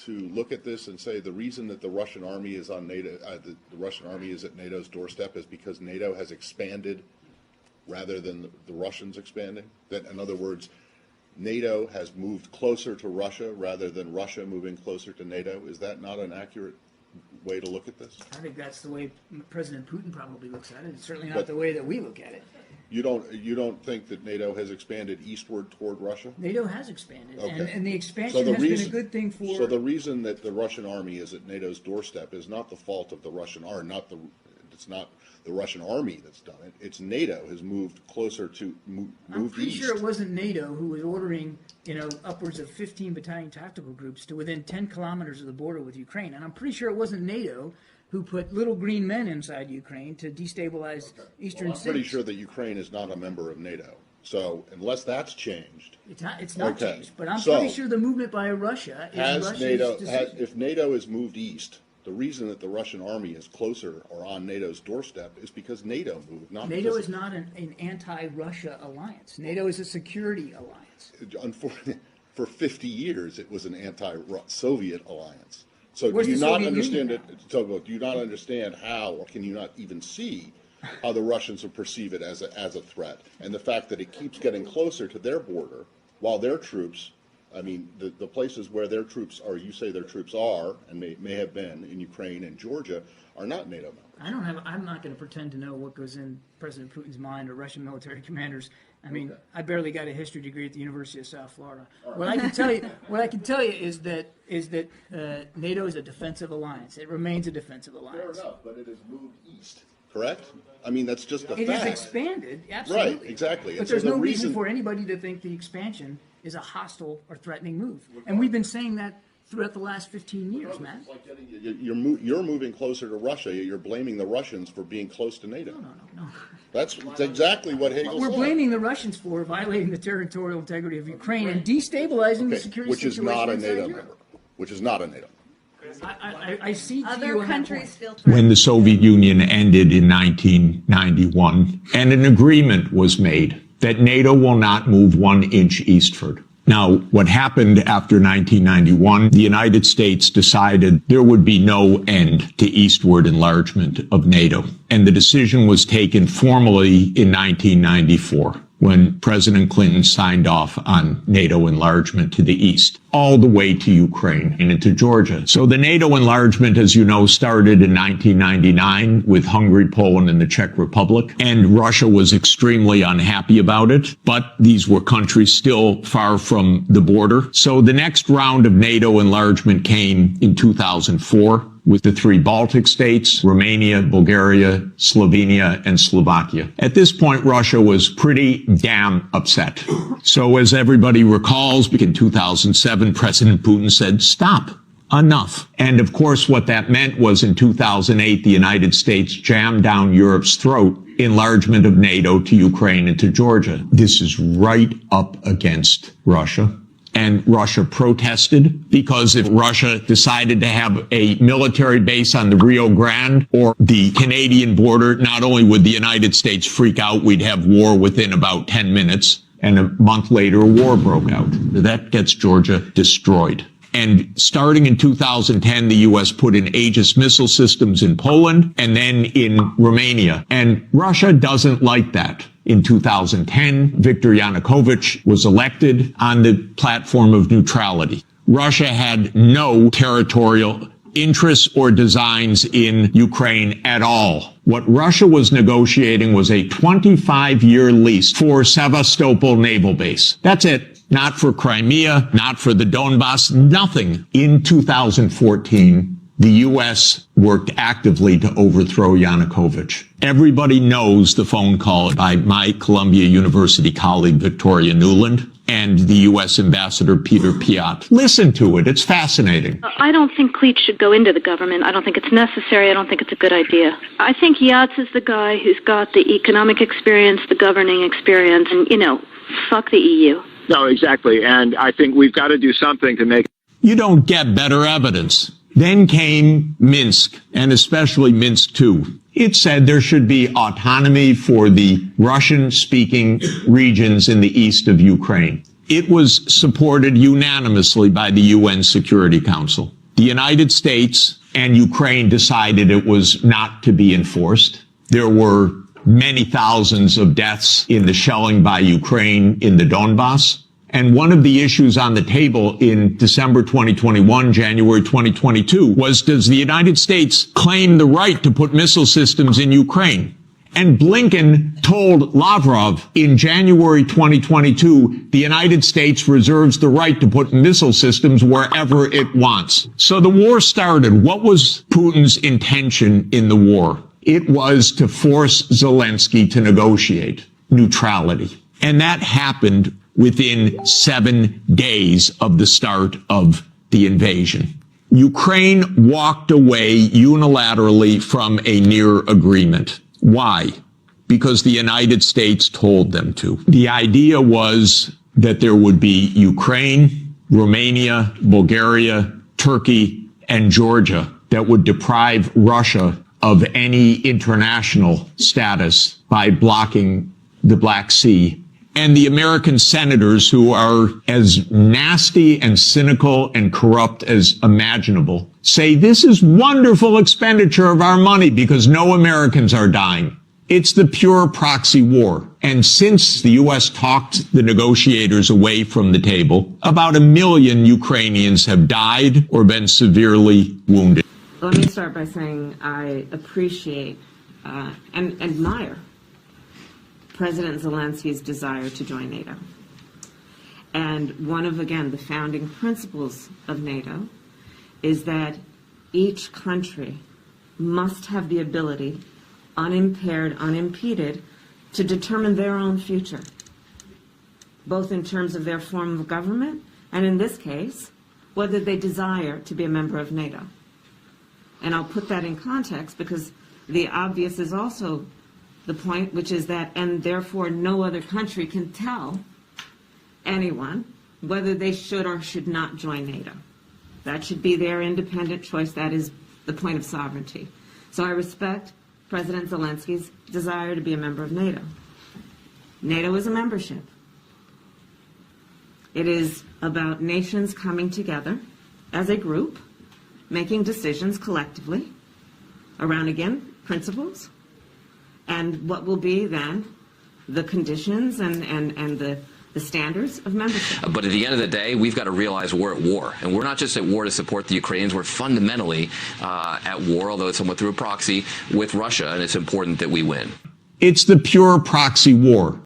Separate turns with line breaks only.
to look at this and say the reason that the Russian army is on NATO, the Russian army is at NATO's doorstep is because NATO has expanded rather than the Russians expanding? That, in other words, NATO has moved closer to Russia rather than Russia moving closer to NATO? Is that not an accurate way to look at this?
I think that's the way President Putin probably looks at it. It's certainly not the way that we look at it.
You don't think that NATO has expanded eastward toward Russia?
NATO has expanded,
okay.
and the expansion has been a good thing for...
So the reason that the Russian army is at NATO's doorstep is not the fault of the Russian army, it's not the Russian army that's done it. It's NATO has moved closer to moved
I'm pretty
east.
sure it wasn't NATO who was ordering, upwards of 15 battalion tactical groups to within 10 kilometers of the border with Ukraine, and I'm pretty sure it wasn't NATO who put little green men inside Ukraine to destabilize eastern cities.
I'm pretty sure that Ukraine is not a member of NATO. So unless that's changed,
it's not changed. But I'm pretty sure the movement by Russia is Russia's decision.
If NATO has moved east, the reason that the Russian army is closer or on NATO's doorstep is because NATO moved.
NATO is not an anti-Russia alliance. NATO is a security alliance.
Unfortunately, for 50 years, it was an anti-Soviet alliance. So
Where's
do you
the
not
Soviet
understand
Union
it? So do you not understand how, or can you not even see how the Russians will perceive it as a threat, and the fact that it keeps getting closer to their border, while their troops, I mean, the places where their troops are, you say their troops are, and may have been in Ukraine and Georgia, are not NATO members.
I'm not going to pretend to know what goes in President Putin's mind or Russian military commanders. I mean, I barely got a history degree at the University of South Florida. Right. What I can tell you is that NATO is a defensive alliance. It remains a defensive alliance.
Fair enough, but it has moved east. Correct? I mean, that's just a fact.
It has expanded, absolutely.
Right, exactly.
But there's no reason for anybody to think the expansion is a hostile or threatening move. And we've been saying that throughout the last 15 years, man.
It's like you're moving closer to Russia. You're blaming the Russians for being close to NATO.
No.
That's exactly what Hegel said.
We're blaming the Russians for violating the territorial integrity of Ukraine and destabilizing the security situation
which is not a NATO member.
I see
other countries feel
when the Soviet Union ended in 1991, and an agreement was made that NATO will not move 1 inch eastward. Now, what happened after 1991, the United States decided there would be no end to eastward enlargement of NATO. And the decision was taken formally in 1994, when President Clinton signed off on NATO enlargement to the east, all the way to Ukraine and into Georgia. So the NATO enlargement, as you know, started in 1999 with Hungary, Poland, and the Czech Republic. And Russia was extremely unhappy about it, but these were countries still far from the border. So the next round of NATO enlargement came in 2004. With the 3 Baltic states, Romania, Bulgaria, Slovenia, and Slovakia. At this point, Russia was pretty damn upset. So as everybody recalls, in 2007, President Putin said, stop. Enough. And of course, what that meant was in 2008, the United States jammed down Europe's throat enlargement of NATO to Ukraine and to Georgia. This is right up against Russia. And Russia protested, because if Russia decided to have a military base on the Rio Grande or the Canadian border, not only would the United States freak out, we'd have war within about 10 minutes. And a month later, a war broke out. That gets Georgia destroyed. And starting in 2010, the U.S. put in Aegis missile systems in Poland and then in Romania. And Russia doesn't like that. In 2010, Viktor Yanukovych was elected on the platform of neutrality. Russia had no territorial interests or designs in Ukraine at all. What Russia was negotiating was a 25-year lease for Sevastopol naval base. That's it. Not for Crimea, not for the Donbass, nothing. In 2014, the U.S. worked actively to overthrow Yanukovych. Everybody knows the phone call by my Columbia University colleague, Victoria Nuland, and the U.S. Ambassador Peter Piot. Listen to it. It's fascinating.
I don't think Cleach should go into the government. I don't think it's necessary. I don't think it's a good idea. I think Yats is the guy who's got the economic experience, the governing experience, and, fuck the EU.
No, exactly. And I think we've got to do something to make...
You don't get better evidence. Then came Minsk, and especially Minsk II. It said there should be autonomy for the Russian-speaking regions in the east of Ukraine. It was supported unanimously by the UN Security Council. The United States and Ukraine decided it was not to be enforced. There were many thousands of deaths in the shelling by Ukraine in the Donbass. And one of the issues on the table in December 2021, January 2022, was, does the United States claim the right to put missile systems in Ukraine? And Blinken told Lavrov in January 2022, the United States reserves the right to put missile systems wherever it wants. So the war started. What was Putin's intention in the war? It was to force Zelensky to negotiate neutrality. And that happened within 7 days of the start of the invasion. Ukraine walked away unilaterally from a near agreement. Why? Because the United States told them to. The idea was that there would be Ukraine, Romania, Bulgaria, Turkey, and Georgia that would deprive Russia of any international status by blocking the Black Sea. And the American senators, who are as nasty and cynical and corrupt as imaginable, say this is wonderful expenditure of our money because no Americans are dying. It's the pure proxy war. And since the U.S. talked the negotiators away from the table, about 1 million Ukrainians have died or been severely wounded.
Let me start by saying I appreciate and admire President Zelensky's desire to join NATO. And one of, again, the founding principles of NATO is that each country must have the ability, unimpaired, unimpeded, to determine their own future, both in terms of their form of government and, in this case, whether they desire to be a member of NATO. And I'll put that in context because the obvious is also the point, which is that, and therefore no other country can tell anyone whether they should or should not join NATO. That should be their independent choice. That is the point of sovereignty. So I respect President Zelensky's desire to be a member of NATO. NATO is a membership. It is about nations coming together as a group, making decisions collectively around, again, principles, and what will be then the conditions and the standards of membership.
But at the end of the day, we've got to realize we're at war. And we're not just at war to support the Ukrainians. We're fundamentally at war, although it's somewhat through a proxy, with Russia, and it's important that we win.
It's the pure proxy war.